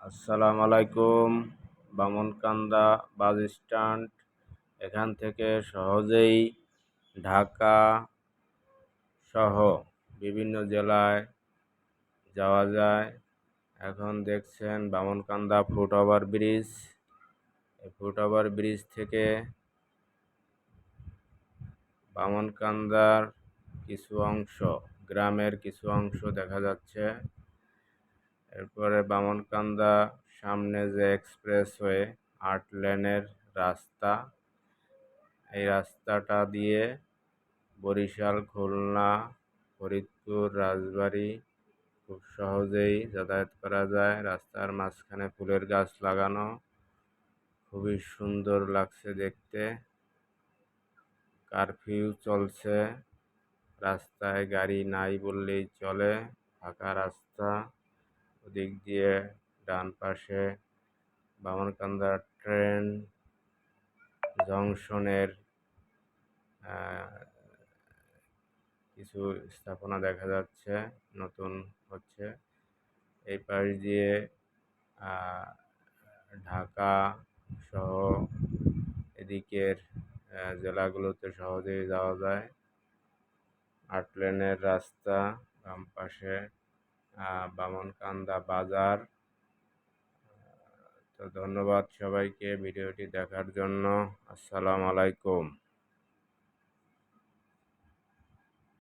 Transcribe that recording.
আসসালামু আলাইকুম। Bamankanda bus stand, এখান থেকে সহজেই ঢাকা সহ বিভিন্ন জেলায় যাওয়া যায়। এখন দেখছেন বামনকান্দা ফুটওভার ব্রিজ। এই ফুটওভার ব্রিজ থেকে বামনকান্দার কিছু অংশ, গ্রামের কিছু অংশ দেখা যাচ্ছে। এরপরে বামনকান্দা সামনে যে এক্সপ্রেসওয়ে ৮ লেনের রাস্তা, এই রাস্তাটা দিয়ে বরিশাল, খুলনা, ফরিদপুর, রাজবাড়ী খুব সহজেই যাতায়াত করা যায়। রাস্তার মাঝখানে ফুলের গাছ লাগানো, খুবই সুন্দর লাগছে দেখতে। কারফিউ চলছে, রাস্তায় গাড়ি নাই বললেই চলে, ফাঁকা রাস্তা। ওদিক দিয়ে ডান পাশে বামনকান্দা ট্রেন জংশনের কিছু স্থাপনা দেখা যাচ্ছে, নতুন হচ্ছে। এই পাশ দিয়ে ঢাকা সহ এদিকের জেলাগুলোতে সহজেই যাওয়া যায়। ৮ লেনের রাস্তা, বাম পাশে বামনকান্দা বাজার। তো ধন্যবাদ সবাইকে ভিডিওটি দেখার জন্য। আসসালামু আলাইকুম।